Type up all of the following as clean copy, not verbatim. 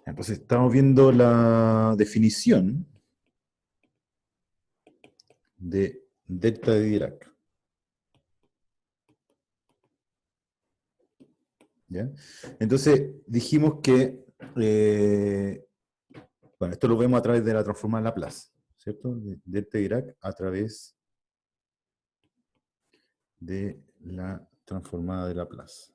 Entonces estamos viendo la definición de delta de Dirac. ¿Ya? Entonces dijimos que, bueno, esto lo vemos a través de la transformada de Laplace, ¿cierto? Delta de Dirac a través de la transformada de Laplace.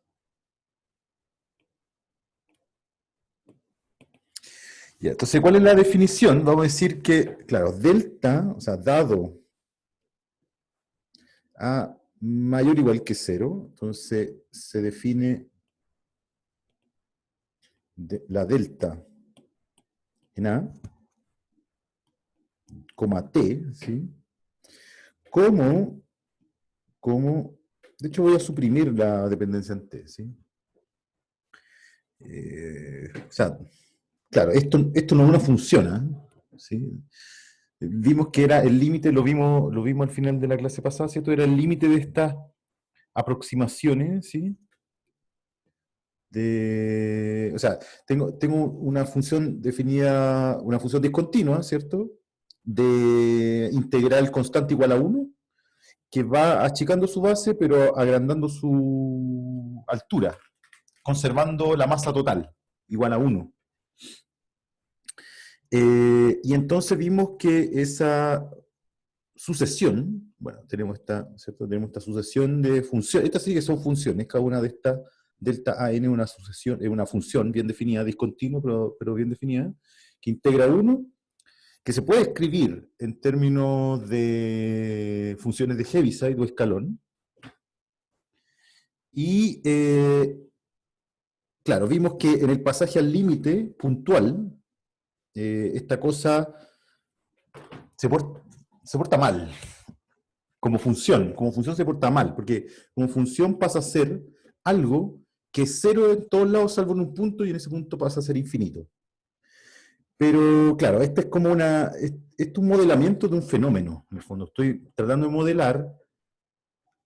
Ya, entonces, ¿cuál es la definición? Vamos a decir que, claro, delta, o sea, dado a mayor o igual que 0, entonces se define la delta en A, coma T, ¿sí? Como, de hecho voy a suprimir la dependencia en T, ¿sí? O sea, claro, esto no es una función, ¿eh? ¿Sí? Vimos que era el límite, lo vimos al final de la clase pasada, ¿cierto? Era el límite de estas aproximaciones, ¿sí? O sea, tengo una función definida, una función discontinua, ¿cierto? De integral constante igual a 1, que va achicando su base, pero agrandando su altura, conservando la masa total, igual a 1. Y entonces vimos que esa sucesión, bueno, tenemos esta, ¿cierto? Tenemos esta sucesión de funciones, estas sí que son funciones, cada una de estas, delta AN es una sucesión, es una función bien definida, discontinua, pero bien definida, que integra 1, que se puede escribir en términos de funciones de Heaviside o escalón. Y, claro, vimos que en el pasaje al límite puntual, esta cosa se porta, se porta mal. Como función se porta mal, porque como función pasa a ser algo que es cero en todos lados salvo en un punto y en ese punto pasa a ser infinito. Pero claro, este es como esto es un modelamiento de un fenómeno, en el fondo. Estoy tratando de modelar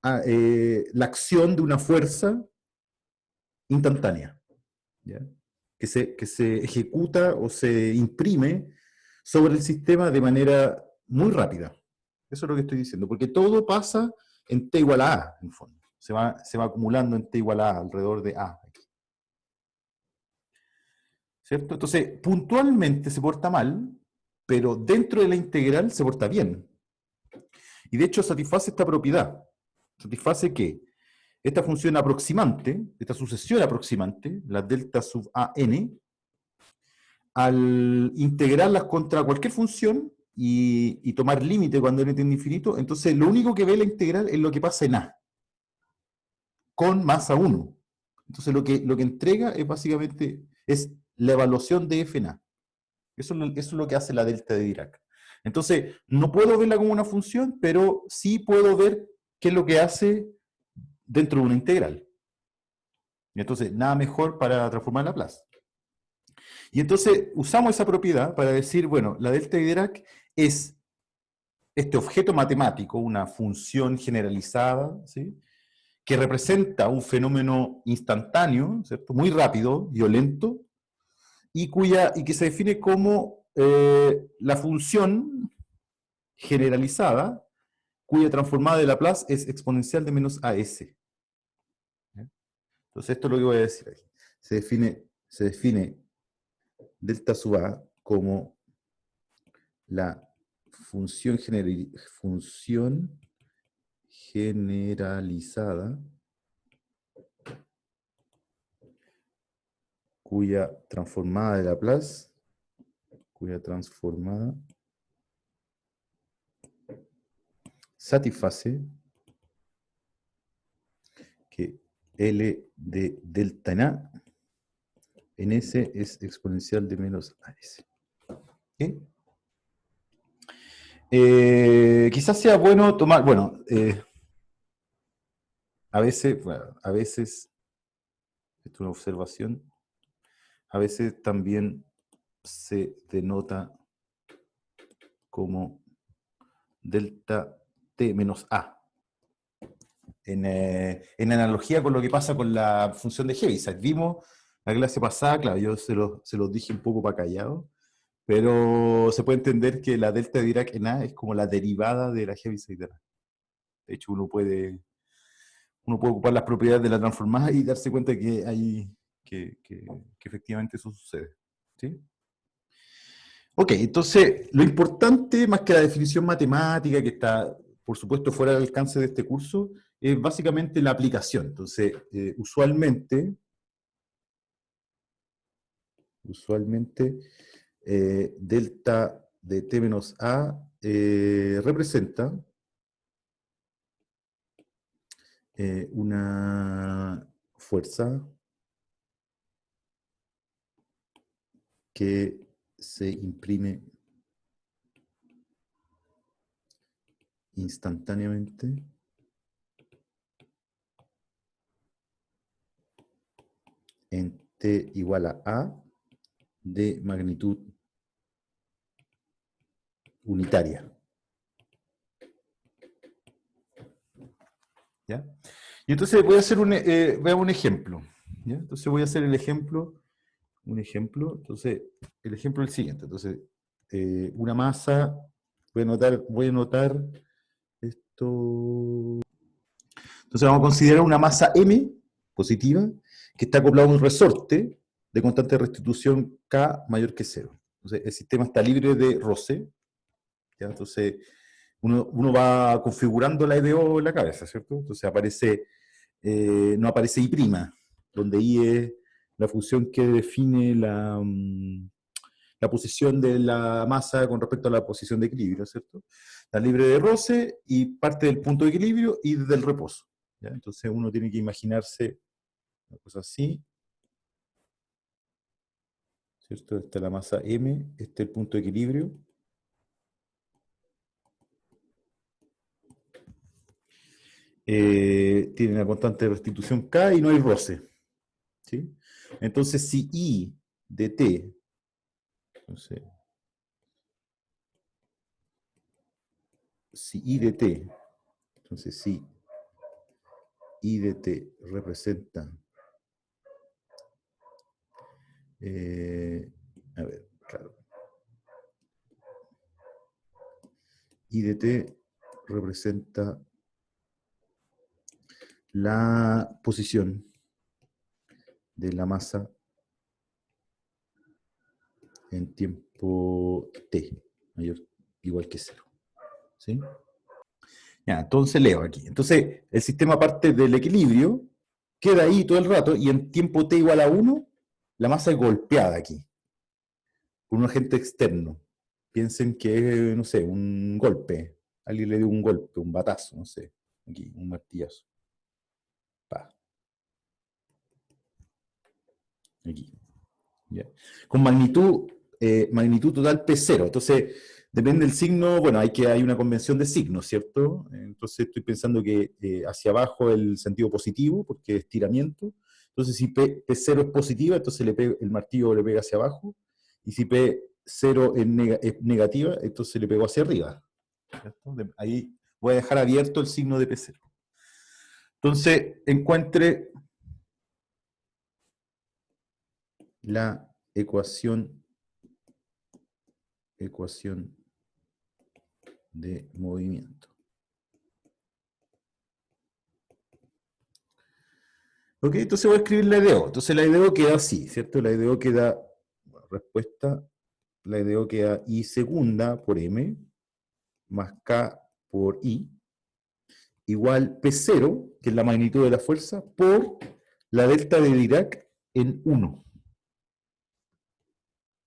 la acción de una fuerza instantánea, ¿ya? Que se ejecuta o se imprime sobre el sistema de manera muy rápida. Eso es lo que estoy diciendo, porque todo pasa en t igual a a, en el fondo. Se va acumulando en t igual a alrededor de a. ¿Cierto? Entonces, puntualmente se porta mal, pero dentro de la integral se porta bien. Y de hecho satisface esta propiedad. Satisface que esta función aproximante, esta sucesión aproximante, la delta sub an, al integrarlas contra cualquier función y tomar límite cuando n tiende a infinito, entonces lo único que ve la integral es lo que pasa en A, con masa 1. Entonces lo que entrega es básicamente es la evaluación de f en A. Eso es lo que hace la delta de Dirac. Entonces, no puedo verla como una función, pero sí puedo ver qué es lo que hace dentro de una integral. Entonces, nada mejor para transformar Laplace. Y entonces usamos esa propiedad para decir, bueno, la delta de Dirac es este objeto matemático, una función generalizada, ¿sí? Que representa un fenómeno instantáneo, ¿cierto? Muy rápido, violento, y que se define como la función generalizada cuya transformada de Laplace es exponencial de menos AS. Entonces esto es lo que voy a decir aquí. Se define delta sub A como la función generalizada cuya transformada de Laplace, satisface que L de delta en S es exponencial de menos AS. ¿Okay? Quizás sea bueno tomar, bueno, a veces, esto es una observación, a veces también se denota como delta t menos a. En analogía con lo que pasa con la función de Heaviside. Vimos La clase pasada, claro, yo se los dije un poco para callado, pero se puede entender que la delta de Dirac en A es como la derivada de la Heaviside de A. De hecho, uno puede ocupar las propiedades de la transformada y darse cuenta que que efectivamente eso sucede. ¿Sí? Ok, entonces lo importante, más que la definición matemática, que está, por supuesto, fuera del alcance de este curso, es básicamente la aplicación. Entonces, usualmente delta de T menos A representa una fuerza que se imprime instantáneamente en T igual a A de magnitud unitaria. ¿Ya? Y entonces voy a hacer veamos un ejemplo. ¿Ya? Entonces voy a hacer el ejemplo, un ejemplo. Entonces, el ejemplo es el siguiente. Entonces, una masa, voy a anotar esto. Entonces vamos a considerar una masa M positiva que está acoplada a un resorte de constante de restitución K mayor que cero. Entonces, el sistema está libre de roce. ¿Ya? Entonces, uno va configurando la EDO en la cabeza, ¿cierto? Entonces no aparece I', donde I es la función que define la posición de la masa con respecto a la posición de equilibrio, ¿cierto? Está libre de roce y parte del punto de equilibrio y del reposo. ¿Ya? Entonces uno tiene que imaginarse una cosa así, ¿cierto? Esta es la masa M, este es el punto de equilibrio. Tiene una constante de restitución K y no hay roce. ¿Sí? Entonces, si I de T, entonces, si I de T, entonces si I de T representa, a ver, claro, I de T representa la posición de la masa en tiempo T, mayor igual que cero. ¿Sí? Ya, entonces leo aquí. Entonces, el sistema parte del equilibrio, queda ahí todo el rato, y en tiempo T igual a 1, la masa es golpeada aquí, por un agente externo. Piensen que es, no sé, un golpe. Alguien le dio un golpe, un batazo, no sé. Aquí, un martillazo. Pa. Aquí. ¿Ya? Con magnitud total P0. Entonces, depende del signo, bueno, hay una convención de signos, ¿cierto? Entonces estoy pensando que hacia abajo el sentido positivo, porque es estiramiento. Entonces, si P0 es positiva, entonces el martillo le pega hacia abajo. Y si P0 es negativa, entonces le pego hacia arriba. ¿Cierto? Ahí voy a dejar abierto el signo de P0. Entonces, encuentre la ecuación de movimiento. Ok, entonces voy a escribir la IDEO. Entonces la IDEO queda así, ¿cierto? La IDEO queda, bueno, respuesta, la IDEO queda I segunda por M más K por I, igual P0, que es la magnitud de la fuerza, por la delta de Dirac en 1.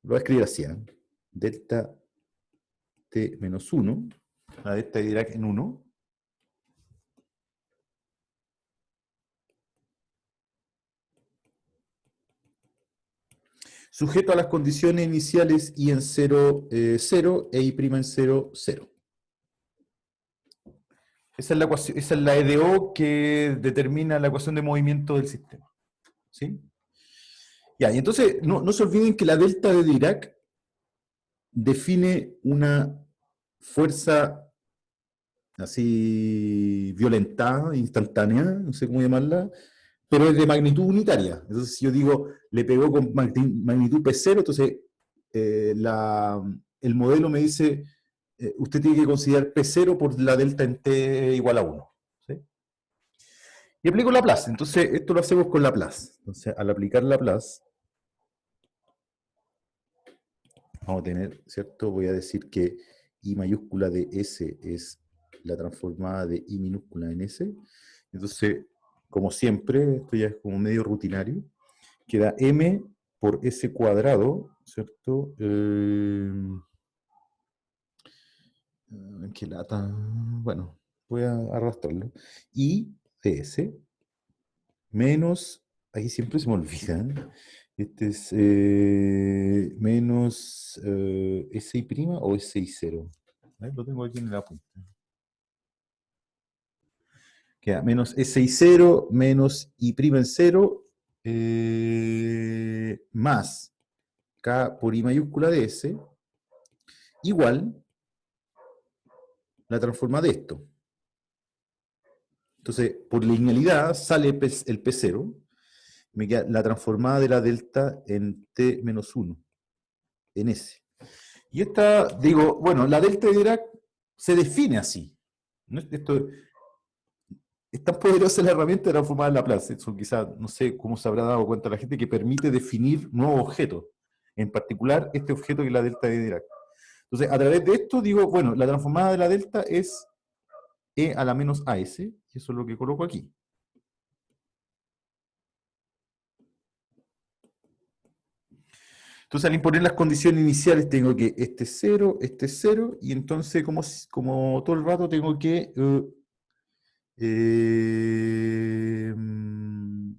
Lo voy a escribir así, ¿eh? Delta T menos 1, la delta de Dirac en 1, sujeto a las condiciones iniciales I en 0, 0 e I' en 0, 0. Esa es la EDO que determina la ecuación de movimiento del sistema. ¿Sí? Ya, y entonces no se olviden que la delta de Dirac define una fuerza así violentada, instantánea, no sé cómo llamarla, pero es de magnitud unitaria. Entonces, si yo digo, le pegó con magnitud P0, entonces el modelo me dice, usted tiene que considerar P0 por la delta en T igual a 1. ¿Sí? Y aplico Laplace. Entonces, esto lo hacemos con Laplace. Entonces, al aplicar Laplace, vamos a tener, ¿cierto? Voy a decir que I mayúscula de S es la transformada de I minúscula en S. Entonces, como siempre, esto ya es como medio rutinario, queda M por S cuadrado, ¿cierto? Qué lata. Bueno, voy a arrastrarlo. I de S menos, aquí siempre se me olvidan, este es menos SI' o SI0. Lo tengo aquí en la punta. Queda menos SI0 menos I' en 0 más K por I mayúscula de S igual la transforma de esto. Entonces, por linealidad sale el P0, me queda la transformada de la delta en T menos 1, en S. Y esta, digo, bueno, la delta de Dirac se define así. ¿No? Esto, es tan poderosa la herramienta de transformar en Laplace. Eso quizás, no sé cómo se habrá dado cuenta la gente, que permite definir nuevos objetos. En particular, este objeto que es la delta de Dirac. Entonces, a través de esto digo, bueno, la transformada de la delta es E a la menos AS, y eso es lo que coloco aquí. Entonces, al imponer las condiciones iniciales, tengo que este es 0, y entonces, como todo el rato, tengo que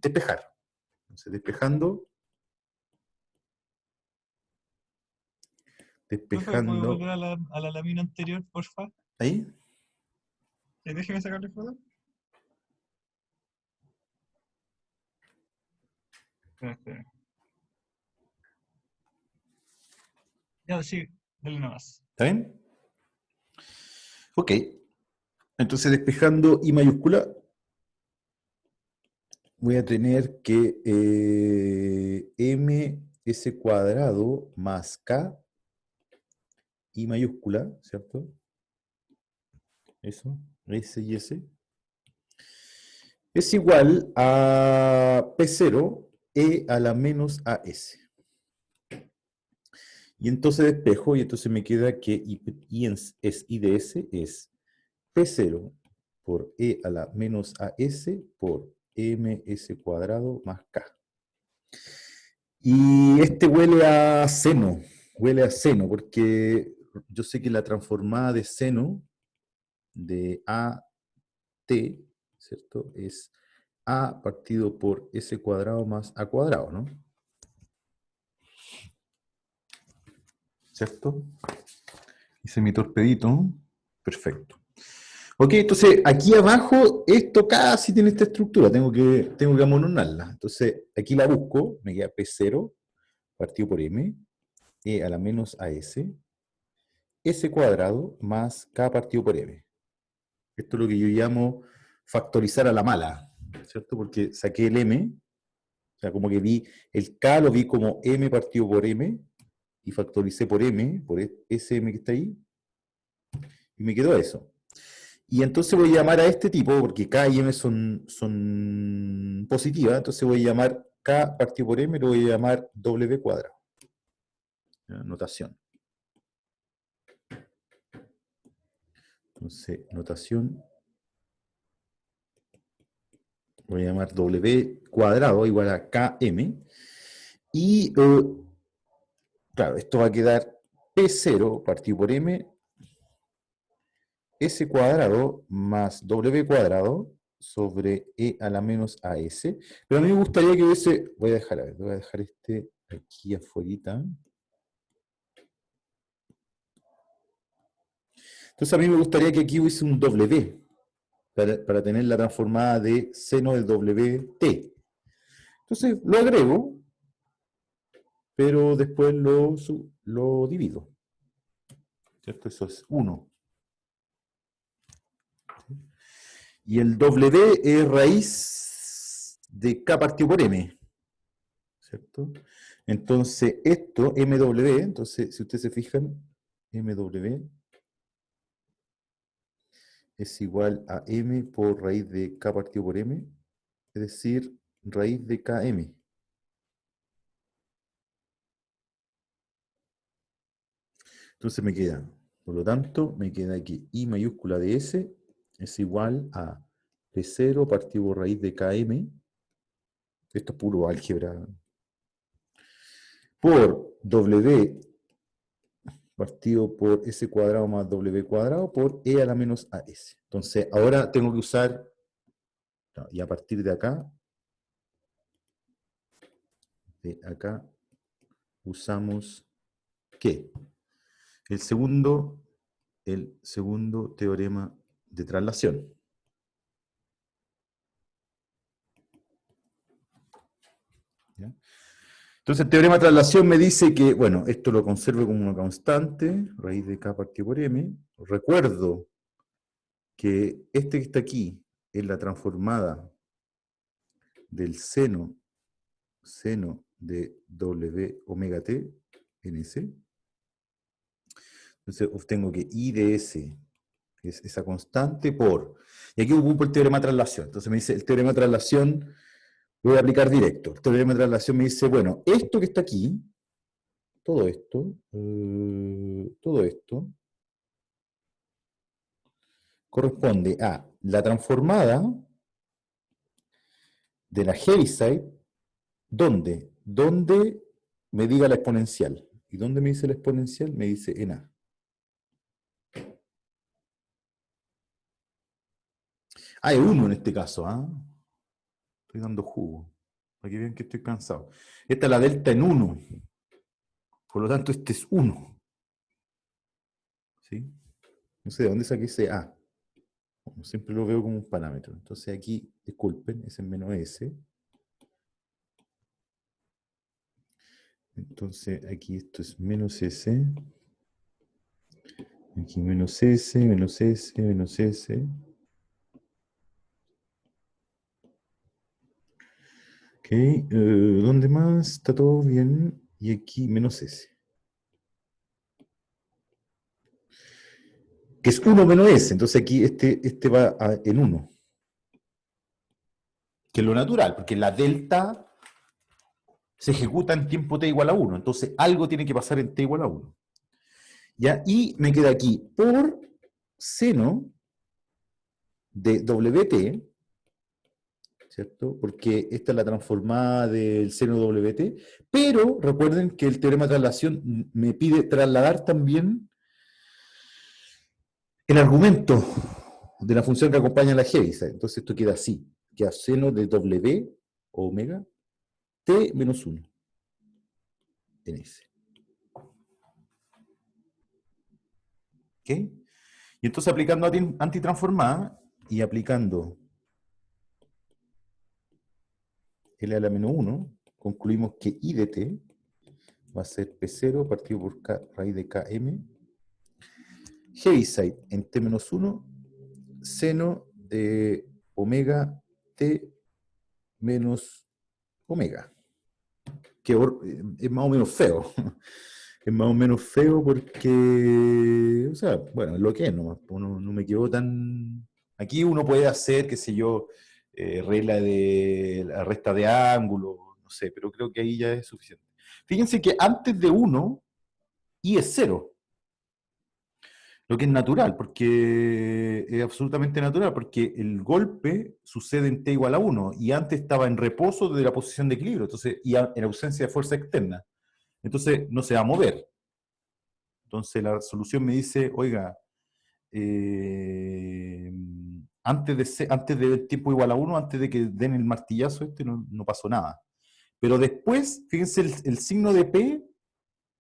despejar. Entonces, Profe, ¿puedo despejando, volver a la lámina anterior, porfa? ahí, Déjeme sacarle foto. Espera. Ya, sí, dale nomás. ¿está bien? Ok, entonces despejando I mayúscula, voy a tener que ms cuadrado más k, I mayúscula, ¿cierto? Eso, S y S, es igual a P0 E a la menos AS. Y entonces despejo, y entonces me queda que I de S es P0 por E a la menos AS por MS cuadrado más K. Y este huele a seno, porque yo sé que la transformada de seno de AT, ¿cierto? Es A partido por S cuadrado más A cuadrado, ¿no? ¿Cierto? Hice mi torpedito. Perfecto. Ok, entonces aquí abajo esto casi tiene esta estructura, tengo que amononarla. Entonces aquí la busco, me queda P0 partido por M, E a la menos AS, S cuadrado más K partido por M. Esto es lo que yo llamo factorizar a la mala, ¿cierto? Porque saqué el M, o sea, como que vi el K, lo vi como M partido por M, y factoricé por M, por ese M que está ahí, y me quedó eso. Y entonces voy a llamar a este tipo, porque K y M son positivas, entonces voy a llamar K partido por M, lo voy a llamar W cuadrado. Notación. Entonces, notación, voy a llamar W cuadrado igual a KM. Y, claro, esto va a quedar P0 partido por M, S cuadrado más W cuadrado sobre E a la menos AS. Pero a mí me gustaría que hubiese, voy a dejar este aquí afuera. Entonces a mí me gustaría que aquí hubiese un W para tener la transformada de seno del WT. Entonces lo agrego, pero después lo divido. ¿Cierto? Eso es 1. Y el W es raíz de K partido por M, ¿cierto? Entonces, esto, MW, entonces, si ustedes se fijan, MW es igual a M por raíz de K partido por M, es decir, raíz de KM. Entonces me queda, por lo tanto, me queda que I mayúscula de S es igual a P0 partido por raíz de KM, esto es puro álgebra, por W partido por S cuadrado más W cuadrado por E a la menos AS. Entonces, ahora tengo que usar, y a partir de acá usamos, ¿qué? El segundo teorema de traslación. ¿Ya? Entonces el teorema de traslación me dice que, bueno, esto lo conservo como una constante, raíz de K partido por M. Recuerdo que este que está aquí es la transformada del seno de W omega t en S. Entonces obtengo que I de S es esa constante por, y aquí ocupo el teorema de traslación. Entonces me dice, el teorema de traslación lo voy a aplicar directo. El teorema de traslación me dice, bueno, esto que está aquí, todo esto, corresponde a la transformada de la Heaviside, donde me diga la exponencial. ¿Y dónde me dice la exponencial? Me dice en A. Ah, es 1 en este caso, ¿ah? Estoy dando jugo. Para que vean que estoy cansado. Esta es la delta en 1. Por lo tanto, este es 1. ¿Sí? No sé de dónde saqué ese A. Bueno, siempre lo veo como un parámetro. Entonces aquí, disculpen, es en menos S. Entonces aquí esto es menos S. Aquí menos S, menos S, menos S. Ok, ¿dónde más? Está todo bien. Y aquí menos S. Que es 1 menos S. Entonces aquí este va en 1. Que es lo natural, porque la delta se ejecuta en tiempo t igual a 1. Entonces algo tiene que pasar en t igual a 1. ¿Ya? Y me queda aquí por seno de WT, ¿cierto? Porque esta es la transformada del seno WT, pero recuerden que el teorema de traslación me pide trasladar también el argumento de la función que acompaña a la Heaviside. Entonces esto queda así, queda seno de W omega t menos 1 en S. ¿Ok? Y entonces aplicando antitransformada y aplicando L a la menos 1, concluimos que I de t va a ser P0 partido por K, raíz de Km. Heaviside en t menos 1, seno de omega t menos omega. Que es más o menos feo. Es más o menos feo porque, o sea, bueno, es lo que es, no me quedó tan... Aquí uno puede hacer, qué sé yo, regla de la resta de ángulo, no sé, pero creo que ahí ya es suficiente. Fíjense que antes de 1, I es 0. Lo que es natural, porque es absolutamente natural, porque el golpe sucede en t igual a 1, y antes estaba en reposo de la posición de equilibrio, entonces, y en ausencia de fuerza externa. Entonces no se va a mover. Entonces la solución me dice, oiga, antes de tiempo igual a 1, antes de que den el martillazo no pasó nada. Pero después, fíjense, el signo de P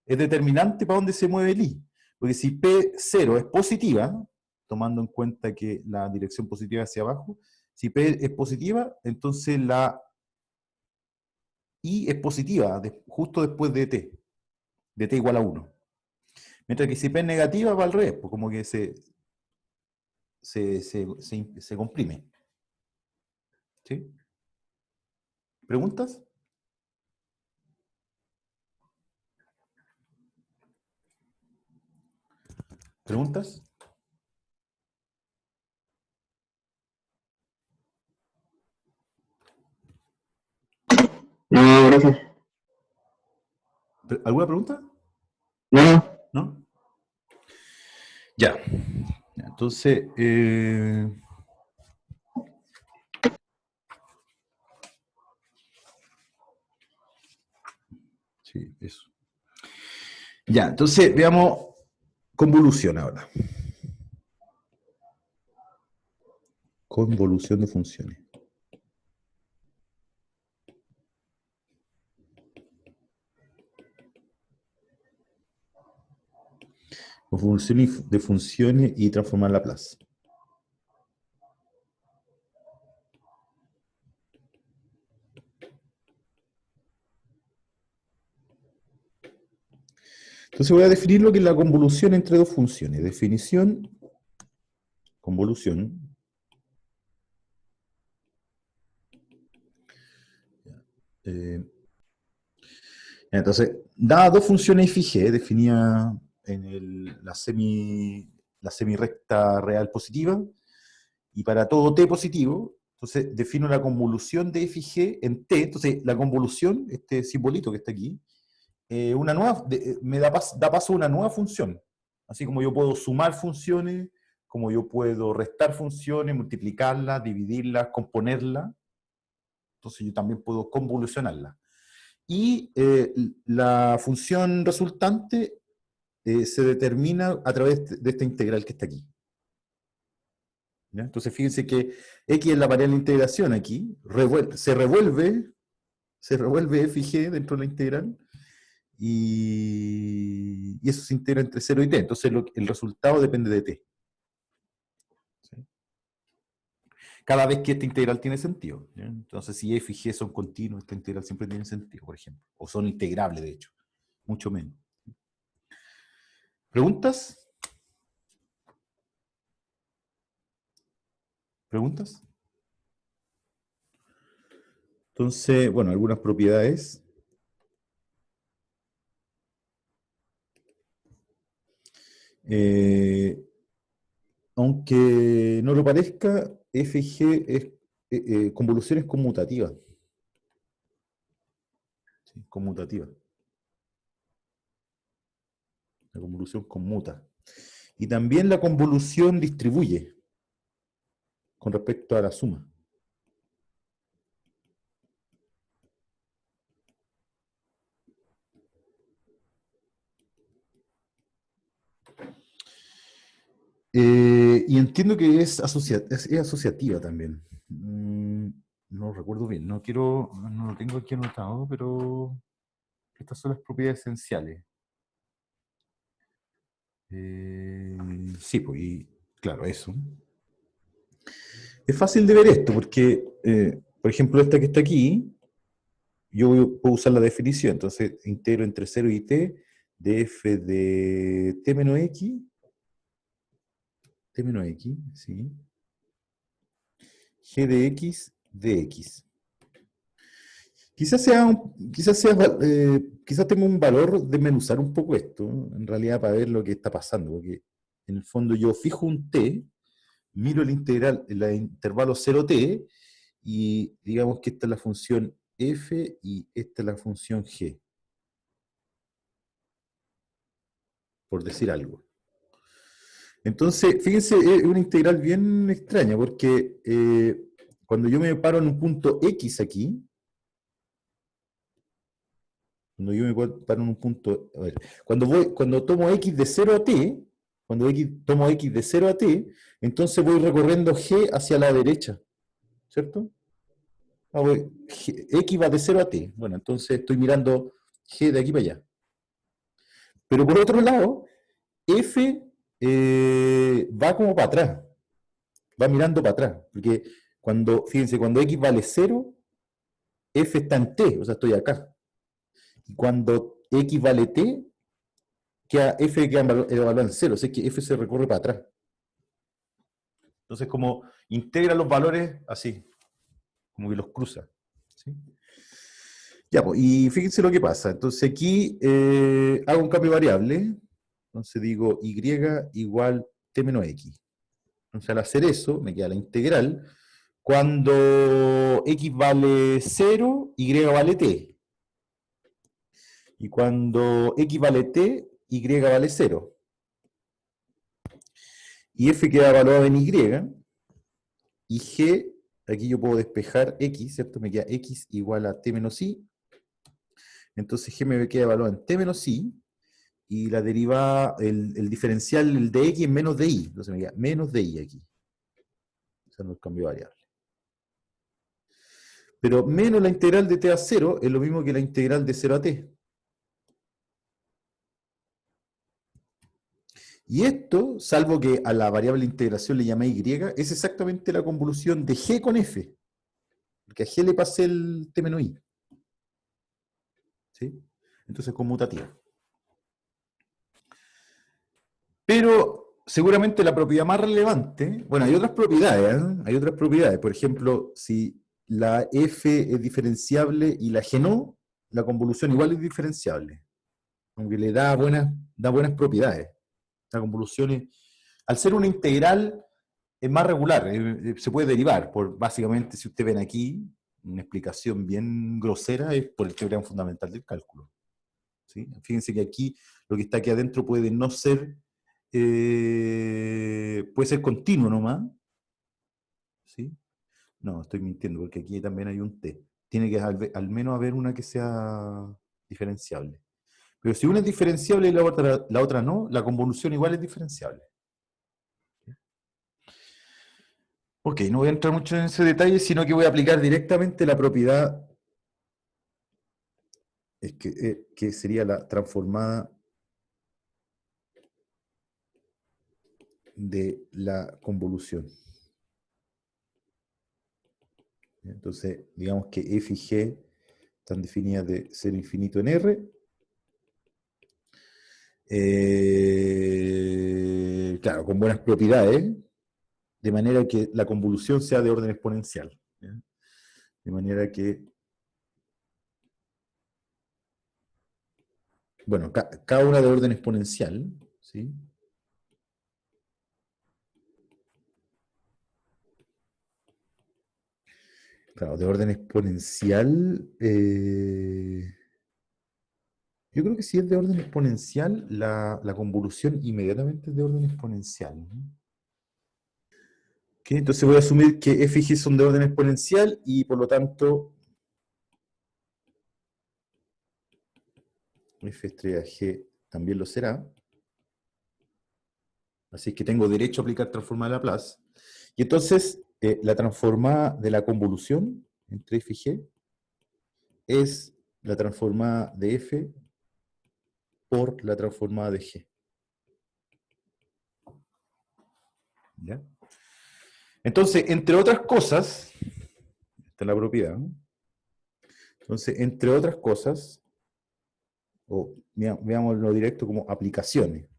es determinante para dónde se mueve el I. Porque si P0 es positiva, tomando en cuenta que la dirección positiva es hacia abajo, si P es positiva, entonces la I es positiva justo después de T igual a 1. Mientras que si P es negativa, va al revés, pues como que se comprime. ¿Sí? ¿Preguntas? ¿Preguntas? No, gracias. ¿Alguna pregunta? No, ¿No? Ya. Entonces, sí, eso. Ya, entonces veamos convolución ahora. Convolución de funciones. Convolución de funciones y transformar Laplace. Entonces voy a definir lo que es la convolución entre dos funciones. Definición, convolución. Entonces, dadas dos funciones f y g definidas en la semirrecta real positiva, y para todo t positivo, entonces defino la convolución de f y g en t. Entonces, la convolución, este simbolito que está aquí, me da paso a una nueva función. Así como yo puedo sumar funciones, como yo puedo restar funciones, multiplicarlas, dividirlas, componerlas. Entonces yo también puedo convolucionarlas. Y la función resultante se determina a través de esta integral que está aquí. ¿Ya? Entonces fíjense que x es la variable de integración aquí, se revuelve f y g dentro de la integral, y eso se integra entre 0 y t. Entonces el resultado depende de t. ¿Sí? Cada vez que esta integral tiene sentido. ¿Ya? Entonces si f y g son continuos, esta integral siempre tiene sentido, por ejemplo. O son integrables, de hecho. Mucho menos. ¿Preguntas? ¿Preguntas? Entonces, bueno, algunas propiedades. Aunque no lo parezca, f y g es convolución es conmutativa. ¿Sí? Conmutativa. La convolución conmuta. Y también la convolución distribuye con respecto a la suma. Y entiendo que es asociativa también. No recuerdo bien, no lo tengo aquí anotado, pero estas son las propiedades esenciales. Sí, pues, y claro, eso. Es fácil de ver esto, porque, por ejemplo, esta que está aquí, yo puedo usar la definición, entonces integro entre 0 y t de f de t menos x, ¿sí? G de x de x. Quizás tenga un valor desmenuzar un poco esto, ¿no? En realidad, para ver lo que está pasando, porque en el fondo yo fijo un t, miro el integral, el intervalo 0t, y digamos que esta es la función f y esta es la función g, por decir algo. Entonces, fíjense, es una integral bien extraña, porque cuando yo me paro en un punto x aquí, a ver, cuando tomo x de 0 a t, tomo x de 0 a t, entonces voy recorriendo g hacia la derecha, ¿cierto? X va de 0 a t, bueno, entonces estoy mirando g de aquí para allá. Pero por otro lado, f va como para atrás, va mirando para atrás, porque fíjense, cuando x vale 0, f está en t, o sea, estoy acá. Y cuando x vale t, f queda evaluado en 0, o sea que f se recorre para atrás. Entonces, como integra los valores así, como que los cruza. ¿Sí? Ya, pues, y fíjense lo que pasa. Entonces aquí hago un cambio de variable. Entonces digo y igual t menos x. Entonces al hacer eso, me queda la integral. Cuando x vale 0, y vale t. Y cuando x vale t, y vale 0. Y f queda evaluado en y. Y g, aquí yo puedo despejar x, ¿cierto? Me queda x igual a t menos i. Entonces g me queda evaluado en t menos i. Y la derivada, el diferencial, el de x es menos de i. Entonces me queda menos de i aquí. O sea, no el cambio de variable. Pero menos la integral de t a 0 es lo mismo que la integral de 0 a t. Y esto, salvo que a la variable integración le llame y, es exactamente la convolución de g con f. Porque a g le pasé el t menos i. ¿Sí? Entonces es conmutativa. Pero seguramente la propiedad más relevante, bueno, hay otras propiedades, ¿eh? Hay otras propiedades. Por ejemplo, si la f es diferenciable y la g no, la convolución igual es diferenciable. Aunque le da buenas propiedades. La convolución es, al ser una integral, es más regular, se puede derivar. Básicamente, si ustedes ven aquí, una explicación bien grosera es por el teorema fundamental del cálculo. ¿Sí? Fíjense que aquí, lo que está aquí adentro puede no ser, puede ser continuo nomás. ¿Sí? No, estoy mintiendo, porque aquí también hay un t. Tiene que al menos haber una que sea diferenciable. Pero si una es diferenciable y la otra no, la convolución igual es diferenciable. Ok, no voy a entrar mucho en ese detalle, sino que voy a aplicar directamente la propiedad que sería la transformada de la convolución. Entonces, digamos que f y g están definidas de 0 infinito en R. Claro, con buenas propiedades, de manera que la convolución sea de orden exponencial. ¿Ya? De manera que, bueno, cada una de orden exponencial, ¿sí? Claro, de orden exponencial. Yo creo que si es de orden exponencial, la convolución inmediatamente es de orden exponencial. ¿No? ¿Okay? Entonces voy a asumir que f y g son de orden exponencial y por lo tanto f estrella g también lo será. Así que tengo derecho a aplicar transformada de Laplace. Y entonces la transformada de la convolución entre f y g es la transformada de f por la transformada de g. ¿Ya? Entonces, entre otras cosas, esta es la propiedad. ¿No? Entonces, entre otras cosas, o veámoslo directo como aplicaciones.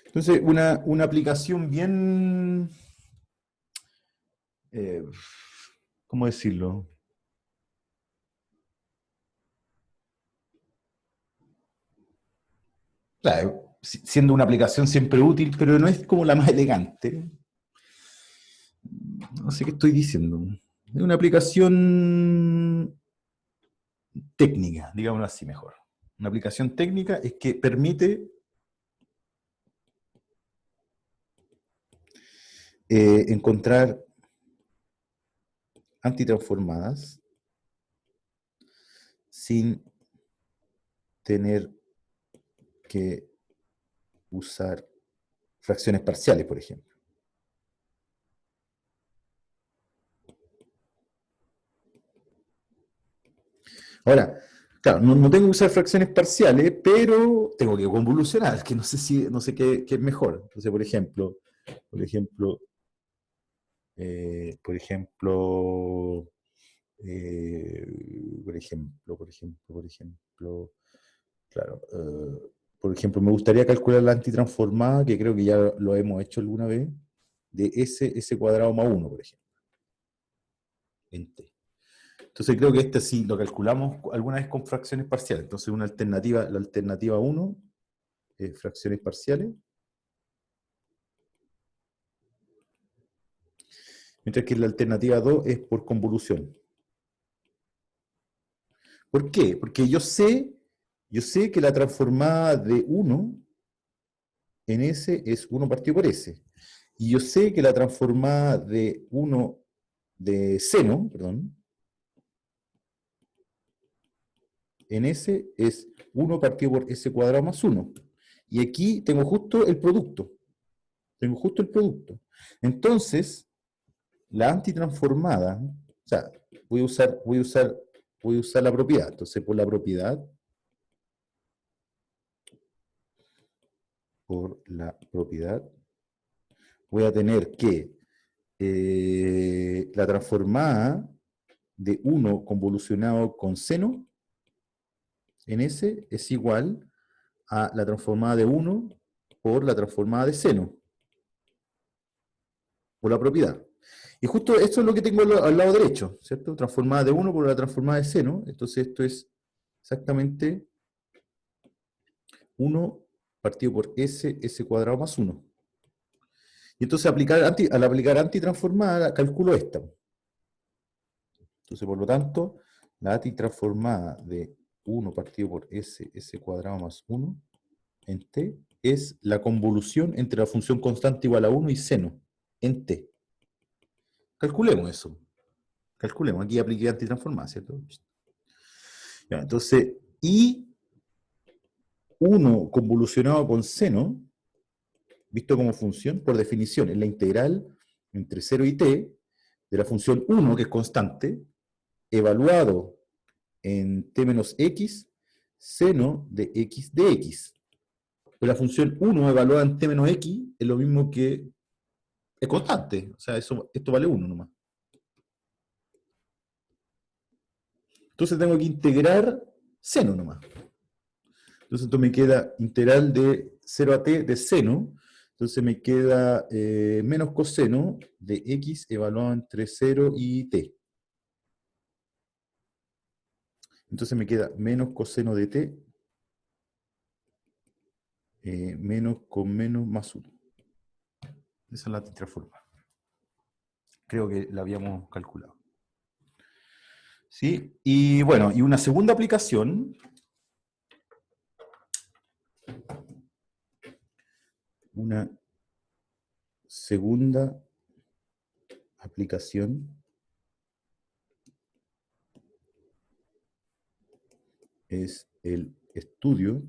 Entonces, una aplicación bien, ¿cómo decirlo? Claro, siendo una aplicación siempre útil, pero no es como la más elegante. No sé qué estoy diciendo. Es una aplicación técnica, digámoslo así mejor. Una aplicación técnica es que permite encontrar antitransformadas sin tener que usar fracciones parciales, por ejemplo. Ahora, claro, no tengo que usar fracciones parciales, pero tengo que convolucionar, que no sé qué es mejor. Entonces, por ejemplo, por ejemplo, por ejemplo, claro, por ejemplo, me gustaría calcular la antitransformada, que creo que ya lo hemos hecho alguna vez, de S cuadrado más 1, por ejemplo. en t. Entonces creo que este sí lo calculamos alguna vez con fracciones parciales. Entonces la alternativa 1 es fracciones parciales. Mientras que la alternativa 2 es por convolución. ¿Por qué? Porque yo sé que la transformada de 1 en S es 1 partido por S. Y yo sé que la transformada de 1 de seno, perdón, en S es 1 partido por S cuadrado más 1. Y aquí tengo justo el producto. Entonces, la antitransformada, o sea, voy a usar la propiedad. Entonces, por la propiedad, voy a tener que la transformada de 1 convolucionado con seno en S es igual a la transformada de 1 por la transformada de seno, por la propiedad. Y justo esto es lo que tengo al lado derecho, ¿cierto? Transformada de 1 por la transformada de seno. Entonces esto es exactamente 1 partido por S cuadrado más 1. Y entonces al aplicar antitransformada, calculo esta. Entonces, por lo tanto, la antitransformada de 1 partido por S cuadrado más 1 en t es la convolución entre la función constante igual a 1 y seno en t. Calculemos eso. Calculemos. Aquí apliqué antitransformada, ¿cierto? Ya, entonces, y 1 convolucionado con seno, visto como función, por definición, es la integral entre 0 y t de la función 1, que es constante, evaluado en t menos x, seno de x de x. Pero la función 1 evaluada en t menos x es lo mismo que es constante. O sea, esto vale 1 nomás. Entonces tengo que integrar seno nomás. Entonces esto me queda integral de 0 a t de seno. Entonces me queda menos coseno de x evaluado entre 0 y t. Entonces me queda menos coseno de t menos con menos más 1. Esa es la antitransformada. Creo que la habíamos calculado. ¿Sí? Y bueno, y una segunda aplicación. Una segunda aplicación es el estudio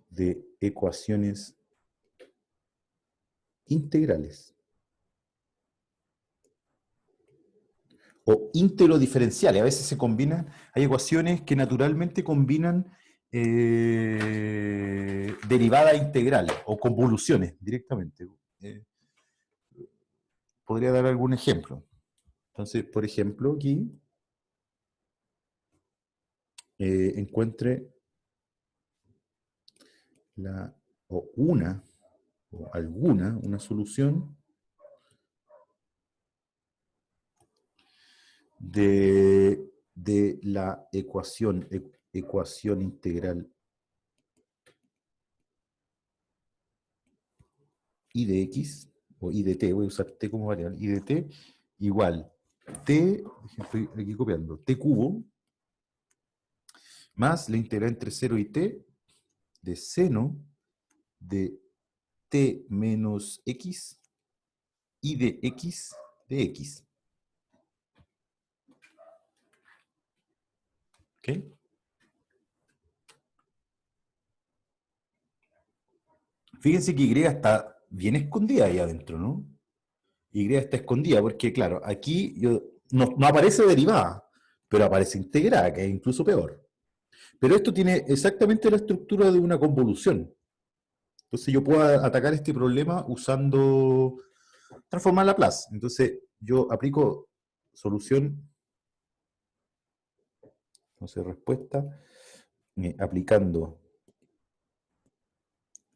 de ecuaciones integrales o íntegro-diferenciales. A veces se combinan, hay ecuaciones que naturalmente combinan derivadas integrales o convoluciones directamente. Podría dar algún ejemplo. Entonces, por ejemplo, aquí encuentre una solución de la ecuación integral y de x, o y de t, voy a usar t como variable, y de t igual t, estoy aquí copiando, t cubo, más la integral entre 0 y t de seno de t menos x y de x de x. ¿Ok? Fíjense que y está bien escondida ahí adentro, ¿no? Y está escondida porque, claro, aquí no aparece derivada, pero aparece integrada, que es incluso peor. Pero esto tiene exactamente la estructura de una convolución. Entonces yo puedo atacar este problema usando transformar Laplace. Entonces yo aplico solución, entonces respuesta, aplicando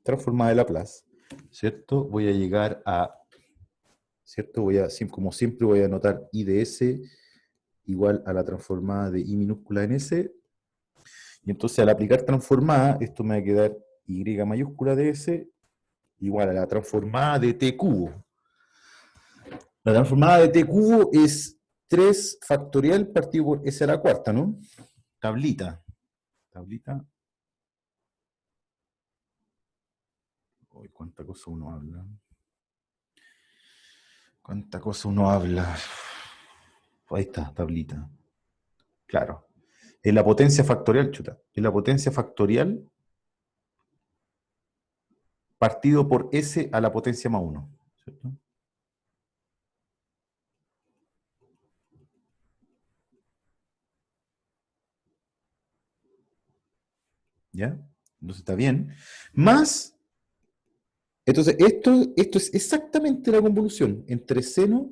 transformada de Laplace, ¿cierto? Voy a llegar a ¿cierto? Como siempre voy a anotar I de S igual a la transformada de I minúscula en S. Y entonces al aplicar transformada, esto me va a quedar Y mayúscula de S igual a la transformada de T cubo. La transformada de T cubo es 3 factorial partido por S a la cuarta, ¿no? Tablita. Tablita. Uy, cuánta cosa uno habla. Cuánta cosa uno habla. Ahí está, tablita. Claro. Es la potencia factorial, chuta. Es la potencia factorial partido por S a la potencia más 1. ¿Cierto? ¿Ya? Entonces está bien. Más, entonces esto es exactamente la convolución entre seno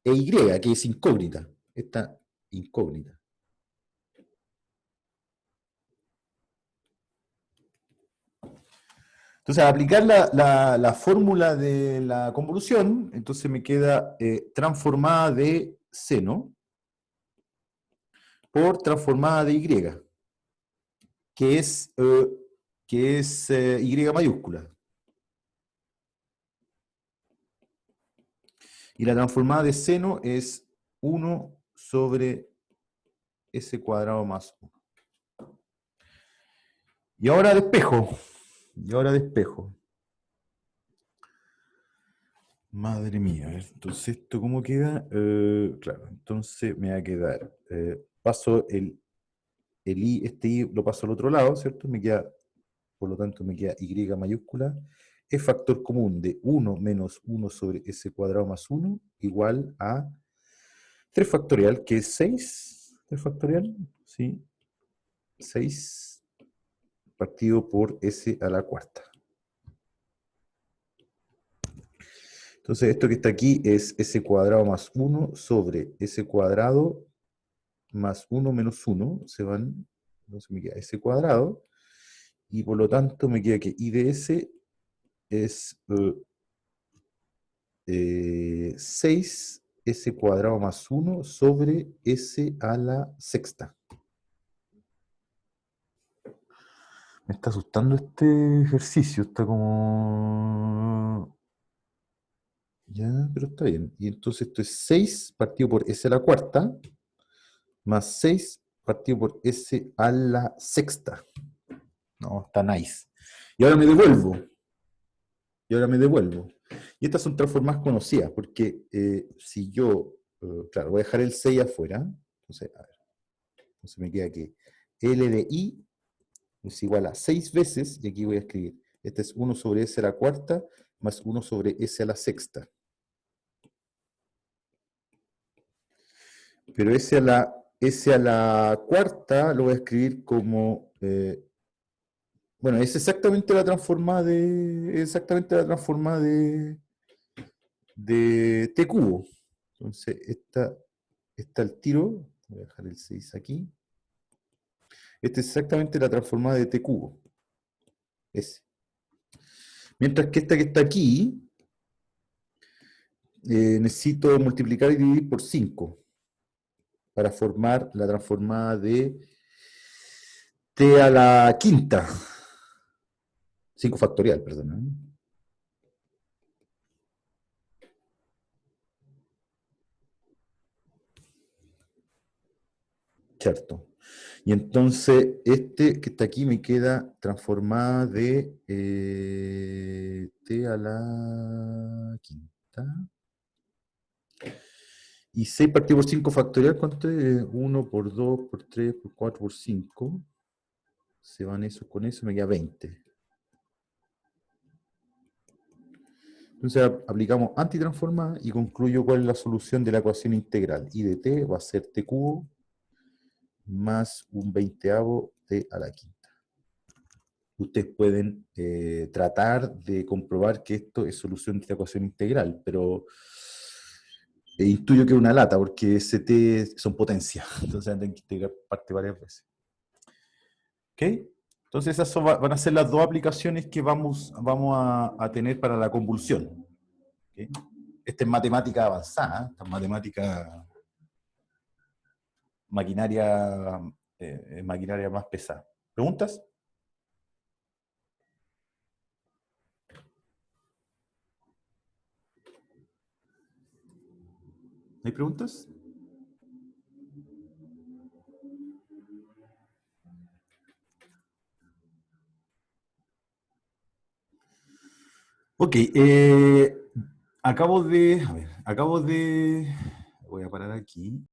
e Y, que es incógnita. Esta incógnita. Entonces, al aplicar la fórmula de la convolución, entonces me queda transformada de seno por transformada de Y, que es, Y mayúscula. Y la transformada de seno es 1 sobre S cuadrado más 1. Y ahora despejo. Y ahora despejo. Madre mía, a ver, entonces esto cómo queda. Claro, entonces me va a quedar. Paso el I, este I lo paso al otro lado, ¿cierto? Me queda, por lo tanto, me queda Y mayúscula. Es factor común de 1 menos 1 sobre S cuadrado más 1 igual a 3 factorial, que es 6. 3 factorial, ¿sí? 6 partido por S a la cuarta. Entonces, esto que está aquí es S cuadrado más 1 sobre S cuadrado más 1 menos 1. Se van, entonces me queda S cuadrado. Y por lo tanto me queda que I de S es 6 S cuadrado más 1 sobre S a la sexta. Me está asustando este ejercicio, está como... Ya, pero está bien. Y entonces esto es 6 partido por S a la cuarta, más 6 partido por S a la sexta. No, está nice. Y ahora me devuelvo. Y estas son transformadas conocidas, porque si yo, claro, voy a dejar el 6 afuera. Entonces, a ver. Entonces me queda que L de I es igual a 6 veces, y aquí voy a escribir, este es 1 sobre S a la cuarta, más 1 sobre S a la sexta. Pero S a la cuarta lo voy a escribir como, bueno, es exactamente la transformada de T cubo. Entonces, esta al tiro, voy a dejar el 6 aquí. Esta es exactamente la transformada de T cubo. S. Mientras que esta que está aquí, necesito multiplicar y dividir por 5 para formar la transformada de T a la quinta. 5 factorial, perdón. Cierto. Y entonces, este que está aquí me queda transformada de T a la quinta. Y 6 partido por 5 factorial, ¿cuánto es? 1 por 2, por 3, por 4, por 5. Se van eso con eso, me queda 20. Entonces aplicamos antitransformada y concluyo cuál es la solución de la ecuación integral. I de t va a ser t cubo más un 20avo t a la quinta. Ustedes pueden tratar de comprobar que esto es solución de la ecuación integral, pero intuyo que es una lata, porque ese t son potencias, entonces tienen que integrar parte varias veces. ¿Ok? Entonces esas van a ser las dos aplicaciones que vamos a tener para la convulsión. ¿Okay? Esta es matemática avanzada, esta es matemática maquinaria más pesada. ¿Preguntas? ¿No hay preguntas? Ok, acabo de, voy a parar aquí.